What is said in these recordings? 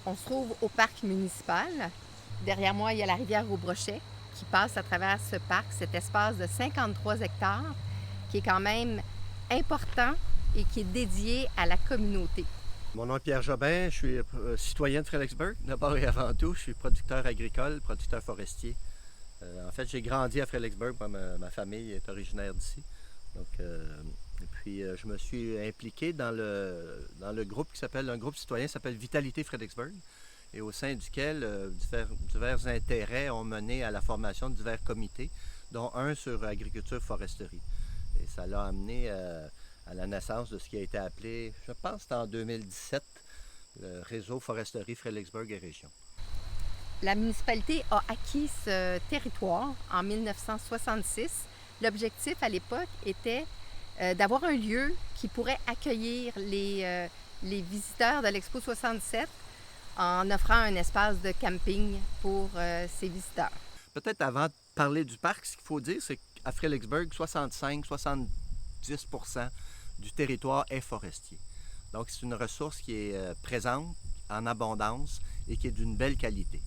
On se trouve au parc municipal. Derrière moi, il y a la rivière au Brochet qui passe à travers ce parc, cet espace de 53 hectares qui est quand même important et qui est dédié à la communauté. Mon nom est Pierre Jobin, je suis citoyen de Fredericksburg. D'abord et avant tout, je suis producteur agricole, producteur forestier. En fait, j'ai grandi à Fredericksburg, ma famille est originaire d'ici. Donc, et puis, je me suis impliqué dans le groupe qui s'appelle, un groupe citoyen qui s'appelle Vitalité Fredericksburg, et au sein duquel divers intérêts ont mené à la formation de divers comités, dont un sur agriculture foresterie. Et ça l'a amené à la naissance de ce qui a été appelé, je pense que c'était en 2017, le réseau foresterie Fredericksburg et région. La municipalité a acquis ce territoire en 1966. L'objectif à l'époque était d'avoir un lieu qui pourrait accueillir les visiteurs de l'Expo 67 en offrant un espace de camping pour ces visiteurs. Peut-être avant de parler du parc, ce qu'il faut dire, c'est qu'à Fredericksburg, 65-70% du territoire est forestier. Donc, c'est une ressource qui est présente, en abondance et qui est d'une belle qualité.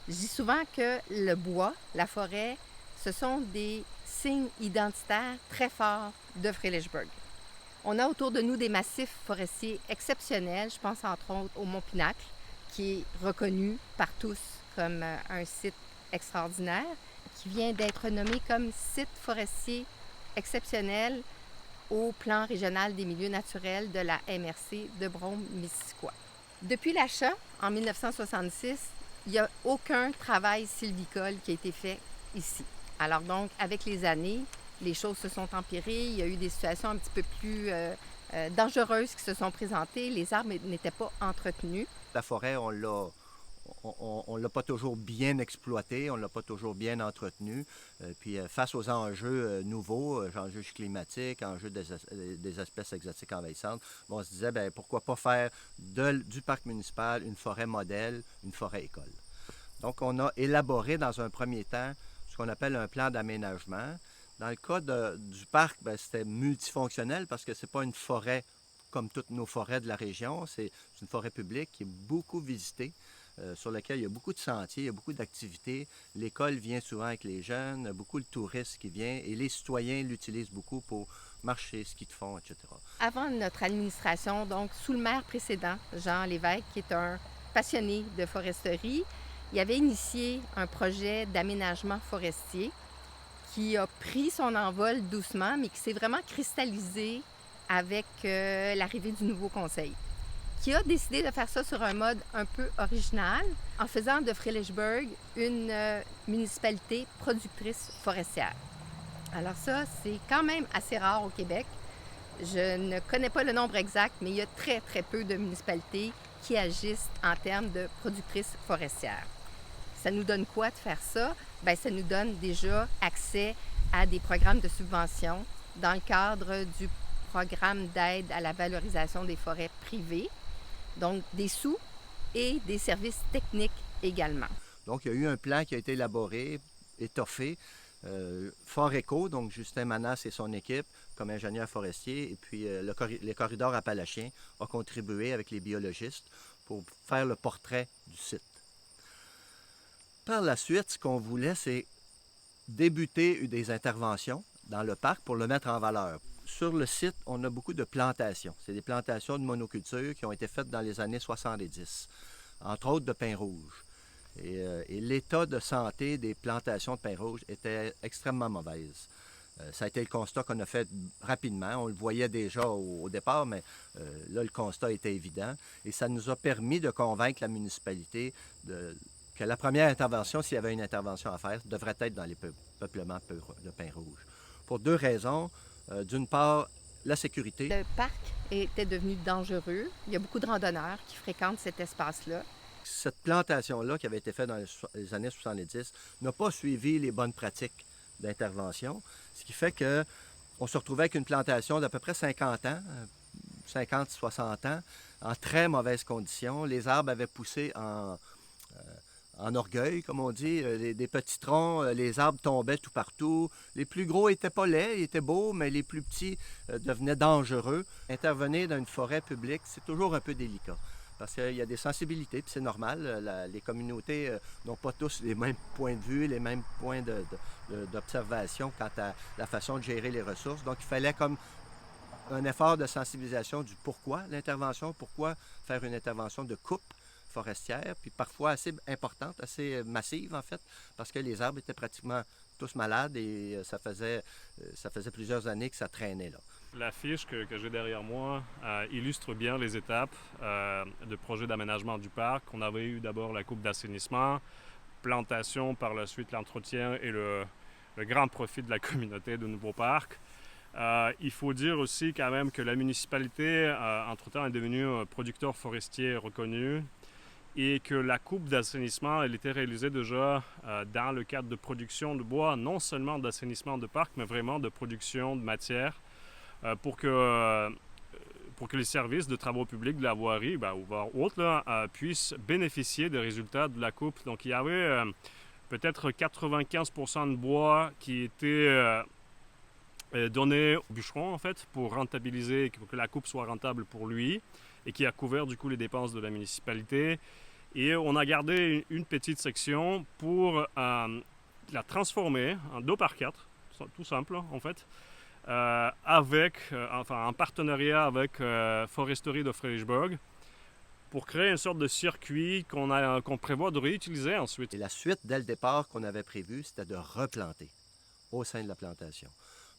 Je dis souvent que le bois, la forêt, ce sont des signes identitaires très forts de Fredericksburg. On a autour de nous des massifs forestiers exceptionnels. Je pense entre autres au Mont Pinacle, qui est reconnu par tous comme un site extraordinaire, qui vient d'être nommé comme site forestier exceptionnel au plan régional des milieux naturels de la MRC de Brome-Missisquoi. Depuis l'achat, en 1966, il n'y a aucun travail sylvicole qui a été fait ici. Alors donc, avec les années, les choses se sont empirées. Il y a eu des situations un petit peu plus dangereuses qui se sont présentées. Les arbres n'étaient pas entretenus. La forêt, on l'a pas toujours bien exploité, on l'a pas toujours bien entretenu. Puis face aux enjeux nouveaux, enjeux climatiques, enjeux des espèces exotiques envahissantes, on se disait, ben, pourquoi pas faire du parc municipal une forêt modèle, une forêt école. Donc, on a élaboré dans un premier temps ce qu'on appelle un plan d'aménagement. Dans le cas du parc, ben, c'était multifonctionnel parce que c'est pas une forêt comme toutes nos forêts de la région. C'est une forêt publique qui est beaucoup visitée, sur laquelle il y a beaucoup de sentiers, il y a beaucoup d'activités. L'école vient souvent avec les jeunes, beaucoup de touristes qui viennent et les citoyens l'utilisent beaucoup pour marcher, ski de fond, etc. Avant notre administration, donc sous le maire précédent, Jean Lévesque, qui est un passionné de foresterie, il avait initié un projet d'aménagement forestier qui a pris son envol doucement, mais qui s'est vraiment cristallisé avec l'arrivée du nouveau conseil, qui a décidé de faire ça sur un mode un peu original, en faisant de Fredericksburg une municipalité productrice forestière. Alors ça, c'est quand même assez rare au Québec. Je ne connais pas le nombre exact, mais il y a très, très peu de municipalités qui agissent en termes de productrices forestières. Ça nous donne quoi de faire ça? Bien, ça nous donne déjà accès à des programmes de subvention dans le cadre du programme d'aide à la valorisation des forêts privées, donc des sous et des services techniques également. Donc, il y a eu un plan qui a été élaboré, étoffé, Fort Éco, donc Justin Manas et son équipe comme ingénieur forestier, et puis les corridors appalachiens ont contribué avec les biologistes pour faire le portrait du site. Par la suite, ce qu'on voulait, c'est débuter des interventions dans le parc pour le mettre en valeur. Sur le site, on a beaucoup de plantations. C'est des plantations de monoculture qui ont été faites dans les années 70, entre autres de pin rouge. Et l'état de santé des plantations de pin rouge était extrêmement mauvaise. Ça a été le constat qu'on a fait rapidement. On le voyait déjà au départ, mais là, le constat était évident. Et ça nous a permis de convaincre la municipalité que la première intervention, s'il y avait une intervention à faire, devrait être dans les peuplements de pin rouge. Pour deux raisons. D'une part, la sécurité. Le parc était devenu dangereux. Il y a beaucoup de randonneurs qui fréquentent cet espace-là. Cette plantation-là, qui avait été faite dans les années 70, n'a pas suivi les bonnes pratiques d'intervention, ce qui fait qu'on se retrouvait avec une plantation d'à peu près 50 ans, 50-60 ans, en très mauvaises conditions. Les arbres avaient poussé en orgueil, comme on dit, des petits troncs, les arbres tombaient tout partout. Les plus gros n'étaient pas laids, ils étaient beaux, mais les plus petits devenaient dangereux. Intervenir dans une forêt publique, c'est toujours un peu délicat. parce qu'il y a des sensibilités, puis c'est normal. Les communautés n'ont pas tous les mêmes points de vue, les mêmes points d'observation quant à la façon de gérer les ressources. Donc, il fallait comme un effort de sensibilisation du pourquoi l'intervention, pourquoi faire une intervention de coupe forestière, puis parfois assez importante, assez massive en fait, parce que les arbres étaient pratiquement tous malades et ça faisait plusieurs années que ça traînait là. La fiche que j'ai derrière moi illustre bien les étapes de projet d'aménagement du parc. On avait eu d'abord la coupe d'assainissement, plantation, par la suite l'entretien et le grand profit de la communauté de nouveaux parcs. Il faut dire aussi quand même que la municipalité, entre-temps, est devenue un producteur forestier reconnu et que la coupe d'assainissement, elle était réalisée déjà dans le cadre de production de bois, non seulement d'assainissement de parc, mais vraiment de production de matière pour que les services de travaux publics de la voirie ou autres puissent bénéficier des résultats de la coupe. Donc il y avait peut-être 95% de bois qui était donné au bûcheron en fait pour rentabiliser, pour que la coupe soit rentable pour lui et qui a couvert du coup les dépenses de la municipalité. Et on a gardé une petite section pour la transformer en 2x4, tout simple en fait, en partenariat avec Foresterie de Fredericksburg pour créer une sorte de circuit qu'on prévoit de réutiliser ensuite. Et la suite, dès le départ qu'on avait prévu, c'était de replanter au sein de la plantation.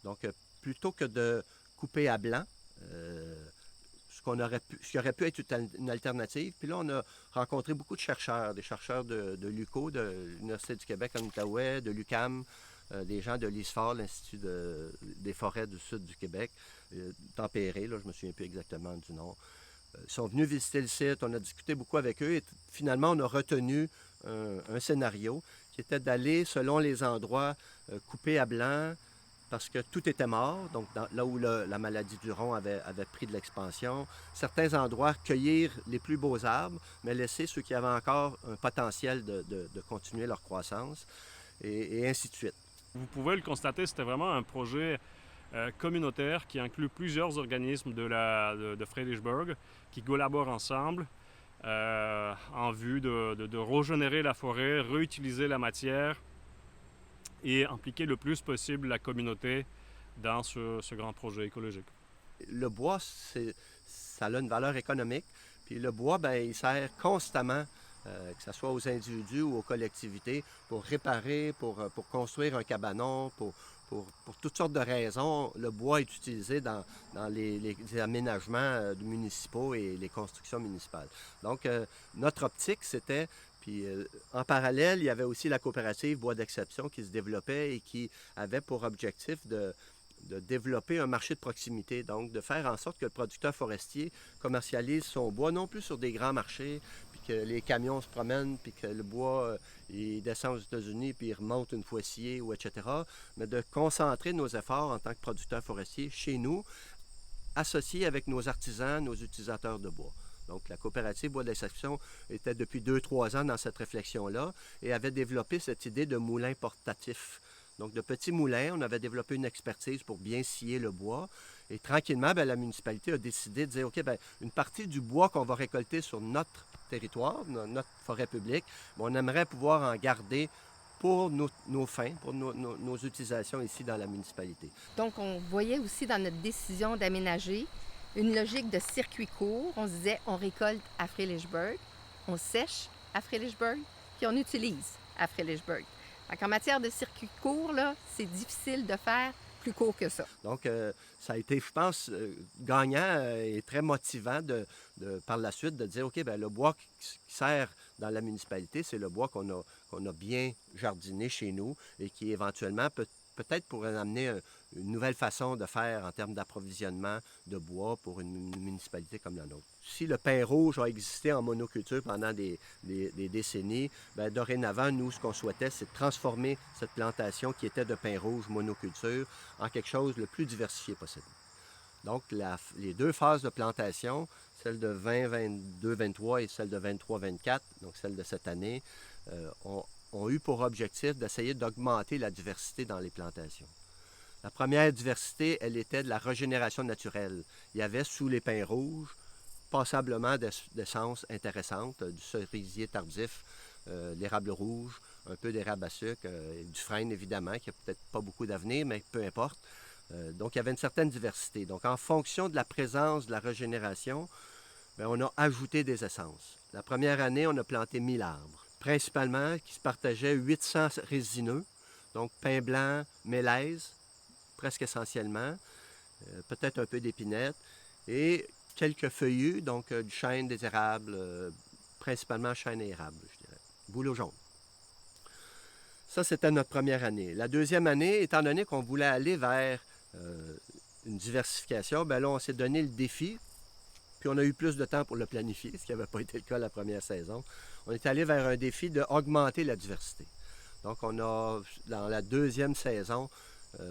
Donc, plutôt que de couper à blanc, ce qui aurait pu être une alternative. Puis là, on a rencontré beaucoup de chercheurs, des chercheurs de l'UQO, de l'Université du Québec en Outaouais, de l'UQAM, des gens de l'ISFOR, l'Institut des forêts du sud du Québec, tempéré, là, je ne me souviens plus exactement du nom. Ils sont venus visiter le site, on a discuté beaucoup avec eux et finalement, on a retenu un scénario qui était d'aller, selon les endroits, couper à blanc, parce que tout était mort, donc là où la maladie du rond avait pris de l'expansion. Certains endroits, cueillir les plus beaux arbres, mais laisser ceux qui avaient encore un potentiel de continuer leur croissance, et ainsi de suite. Vous pouvez le constater, c'était vraiment un projet communautaire qui inclut plusieurs organismes de Fredericksburg qui collaborent ensemble en vue de régénérer la forêt, réutiliser la matière, et impliquer le plus possible la communauté dans ce grand projet écologique. Le bois, ça a une valeur économique. Puis le bois, il sert constamment, que ce soit aux individus ou aux collectivités, pour réparer, pour construire un cabanon, pour toutes sortes de raisons. Le bois est utilisé dans les aménagements municipaux et les constructions municipales. Donc, notre optique, c'était... Puis en parallèle, il y avait aussi la coopérative Bois d'Exception qui se développait et qui avait pour objectif de développer un marché de proximité, donc de faire en sorte que le producteur forestier commercialise son bois, non plus sur des grands marchés, puis que les camions se promènent, puis que le bois, il descend aux États-Unis, puis il remonte une fois scié, ou etc., mais de concentrer nos efforts en tant que producteur forestier chez nous, associés avec nos artisans, nos utilisateurs de bois. Donc, la coopérative Bois d'Exception était depuis 2-3 ans dans cette réflexion-là et avait développé cette idée de moulin portatif. Donc, de petits moulins, on avait développé une expertise pour bien scier le bois. Et tranquillement, la municipalité a décidé de dire, OK, une partie du bois qu'on va récolter sur notre territoire, notre forêt publique, on aimerait pouvoir en garder pour nos fins, pour nos utilisations ici dans la municipalité. Donc, on voyait aussi dans notre décision d'aménager une logique de circuit court. On se disait, on récolte à Fredericksburg, on sèche à Fredericksburg, puis on utilise à Fredericksburg. Donc, en matière de circuit court, là, c'est difficile de faire plus court que ça. Donc, ça a été, je pense, gagnant et très motivant par la suite de dire, OK, le bois qui sert dans la municipalité, c'est le bois qu'on a bien jardiné chez nous et qui éventuellement peut-être pourrait amener une nouvelle façon de faire en termes d'approvisionnement de bois pour une municipalité comme la nôtre. Si le pin rouge a existé en monoculture pendant des décennies, dorénavant, nous, ce qu'on souhaitait, c'est de transformer cette plantation qui était de pin rouge monoculture en quelque chose le plus diversifié possible. Donc, les deux phases de plantation, celle de 20-22-23 et celle de 23-24, donc celle de cette année, ont eu pour objectif d'essayer d'augmenter la diversité dans les plantations. La première diversité, elle était de la régénération naturelle. Il y avait sous les pins rouges passablement d'essences intéressantes, du cerisier tardif, l'érable rouge, un peu d'érable à sucre, du frêne évidemment, qui n'a peut-être pas beaucoup d'avenir, mais peu importe. Donc il y avait une certaine diversité. Donc en fonction de la présence de la régénération, bien, on a ajouté des essences. La première année, on a planté 1000 arbres, principalement qui se partageaient 800 résineux, donc pin blanc, mélèze, presque essentiellement, peut-être un peu d'épinette, et quelques feuillus, donc du chêne, des érables, principalement chêne et érable, je dirais. Bouleau jaune. Ça, c'était notre première année. La deuxième année, étant donné qu'on voulait aller vers une diversification, bien là, on s'est donné le défi, puis on a eu plus de temps pour le planifier, ce qui n'avait pas été le cas la première saison. On est allé vers un défi d'augmenter la diversité. Donc, on a, dans la deuxième saison,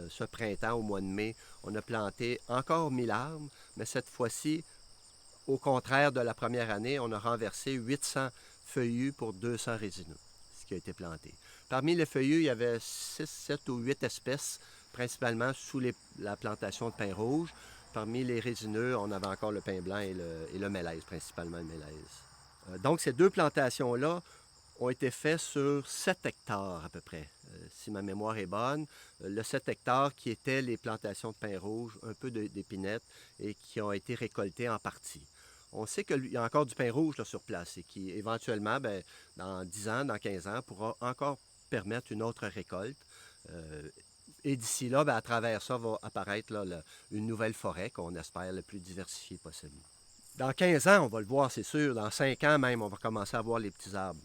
ce printemps, au mois de mai, on a planté encore 1000 arbres, mais cette fois-ci, au contraire de la première année, on a renversé 800 feuillus pour 200 résineux, ce qui a été planté. Parmi les feuillus, il y avait 6, 7 ou 8 espèces, principalement sous la plantation de pin rouge. Parmi les résineux, on avait encore le pin blanc et le mélèze, principalement le mélèze. Donc, ces deux plantations-là ont été faites sur 7 hectares à peu près, si ma mémoire est bonne. Le 7 hectares qui étaient les plantations de pin rouge, un peu d'épinettes, et qui ont été récoltées en partie. On sait qu'il y a encore du pin rouge là, sur place et qui, éventuellement, bien, dans 10 ans, dans 15 ans, pourra encore permettre une autre récolte. Et d'ici là, bien, à travers ça, va apparaître là, une nouvelle forêt qu'on espère le plus diversifiée possible. Dans 15 ans, on va le voir, c'est sûr. Dans 5 ans même, on va commencer à voir les petits arbres.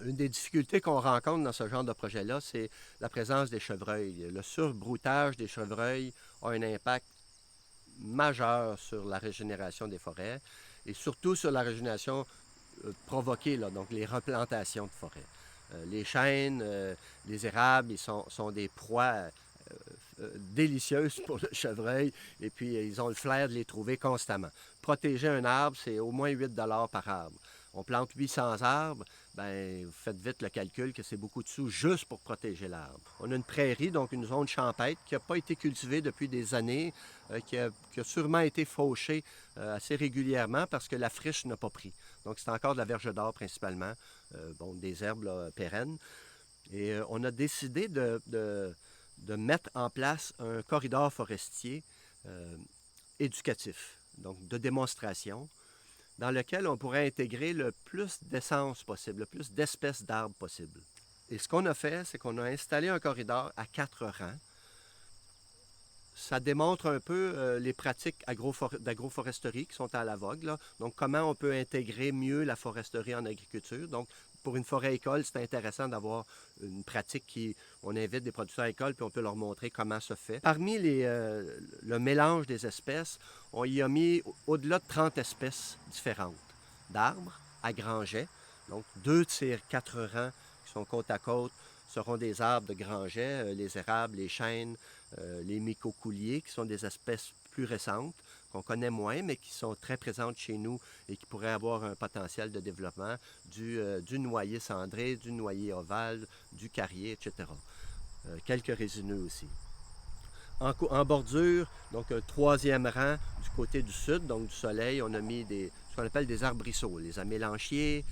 Une des difficultés qu'on rencontre dans ce genre de projet-là, c'est la présence des chevreuils. Le surbroutage des chevreuils a un impact majeur sur la régénération des forêts et surtout sur la régénération provoquée, là, donc les replantations de forêts. Les chênes, les érables, ils sont des proies délicieuses pour le chevreuil et puis ils ont le flair de les trouver constamment. Protéger un arbre, c'est au moins 8 $ par arbre. On plante 800 arbres, bien, vous faites vite le calcul que c'est beaucoup de sous juste pour protéger l'arbre. On a une prairie, donc une zone champêtre qui n'a pas été cultivée depuis des années, qui a sûrement été fauchée assez régulièrement parce que la friche n'a pas pris. Donc c'est encore de la verge d'or principalement, bon, des herbes là, pérennes. Et on a décidé de mettre en place un corridor forestier éducatif, donc de démonstration, dans lequel on pourrait intégrer le plus d'essences possible, le plus d'espèces d'arbres possible. Et ce qu'on a fait, c'est qu'on a installé un corridor à 4 rangs. Ça démontre un peu les pratiques d'agroforesterie qui sont à la vogue, là. Donc, comment on peut intégrer mieux la foresterie en agriculture. Donc, pour une forêt-école, c'est intéressant d'avoir une pratique on invite des producteurs agricoles puis on peut leur montrer comment ça fait. Parmi le mélange des espèces, on y a mis au-delà de 30 espèces différentes d'arbres à Granget. Donc, 2 de ces 4 rangs qui sont côte à côte seront des arbres de Granget, les érables, les chênes, les micocouliers, qui sont des espèces plus récentes, qu'on connaît moins, mais qui sont très présentes chez nous et qui pourraient avoir un potentiel de développement, du noyer cendré, du noyer ovale, du carrier, etc. Quelques résineux aussi. En bordure, donc un 3e rang du côté du sud, donc du soleil, on a mis ce qu'on appelle des arbrisseaux, les amélanchiers,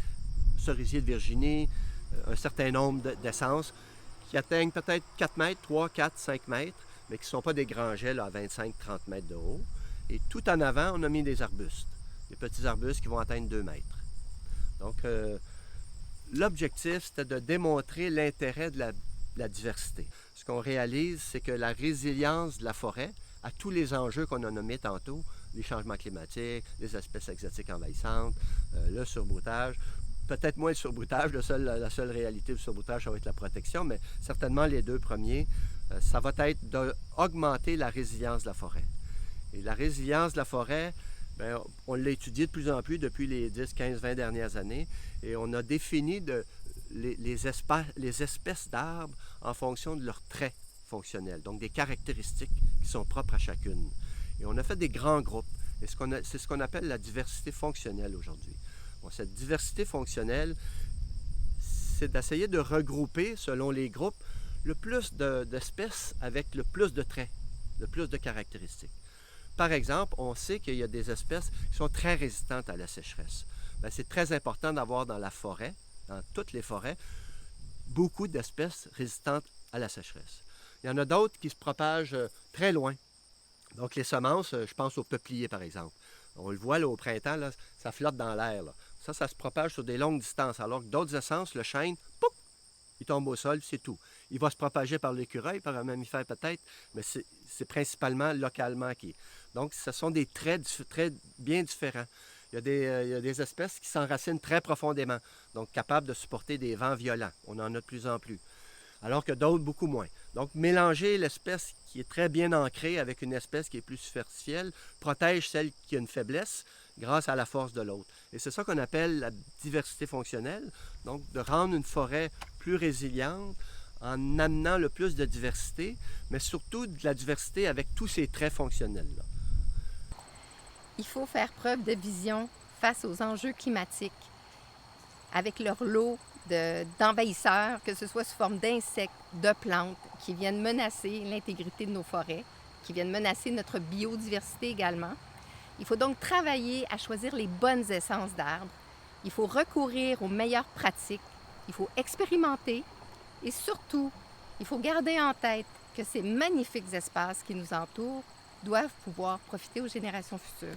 cerisiers de Virginie, un certain nombre d'essences qui atteignent peut-être 4 mètres, 3, 4, 5 mètres, mais qui ne sont pas des grangets là, à 25-30 mètres de haut. Et tout en avant, on a mis des arbustes, des petits arbustes qui vont atteindre 2 mètres. Donc, l'objectif, c'était de démontrer l'intérêt de la diversité. Ce qu'on réalise, c'est que la résilience de la forêt à tous les enjeux qu'on a nommés tantôt, les changements climatiques, les espèces exotiques envahissantes, le surbroutage, peut-être moins le surbroutage, la seule réalité du surbroutage, ça va être la protection, mais certainement les 2 premiers, ça va être d'augmenter la résilience de la forêt. Et la résilience de la forêt, bien, on l'a étudiée de plus en plus depuis les 10, 15, 20 dernières années, et on a défini les espèces d'arbres en fonction de leurs traits fonctionnels, donc des caractéristiques qui sont propres à chacune. Et on a fait des grands groupes, et c'est ce qu'on appelle la diversité fonctionnelle aujourd'hui. Bon, cette diversité fonctionnelle, c'est d'essayer de regrouper, selon les groupes, le plus d'espèces avec le plus de traits, le plus de caractéristiques. Par exemple, on sait qu'il y a des espèces qui sont très résistantes à la sécheresse. Bien, c'est très important d'avoir dans la forêt, dans toutes les forêts, beaucoup d'espèces résistantes à la sécheresse. Il y en a d'autres qui se propagent très loin. Donc, les semences, je pense aux peupliers, par exemple. On le voit là, au printemps, là, ça flotte dans l'air. Là. Ça se propage sur des longues distances, alors que d'autres essences, le chêne, pouf, il tombe au sol, c'est tout. Il va se propager par l'écureuil, par un mammifère peut-être, mais c'est principalement localement qui est. Donc, ce sont des traits bien différents. Il y a des espèces qui s'enracinent très profondément, donc capables de supporter des vents violents. On en a de plus en plus. Alors que d'autres, beaucoup moins. Donc, mélanger l'espèce qui est très bien ancrée avec une espèce qui est plus superficielle protège celle qui a une faiblesse grâce à la force de l'autre. Et c'est ça qu'on appelle la diversité fonctionnelle, donc de rendre une forêt plus résiliente en amenant le plus de diversité, mais surtout de la diversité avec tous ces traits fonctionnels-là. Il faut faire preuve de vision face aux enjeux climatiques, avec leur lot d'envahisseurs, que ce soit sous forme d'insectes, de plantes, qui viennent menacer l'intégrité de nos forêts, qui viennent menacer notre biodiversité également. Il faut donc travailler à choisir les bonnes essences d'arbres. Il faut recourir aux meilleures pratiques. Il faut expérimenter. Et surtout, il faut garder en tête que ces magnifiques espaces qui nous entourent doivent pouvoir profiter aux générations futures.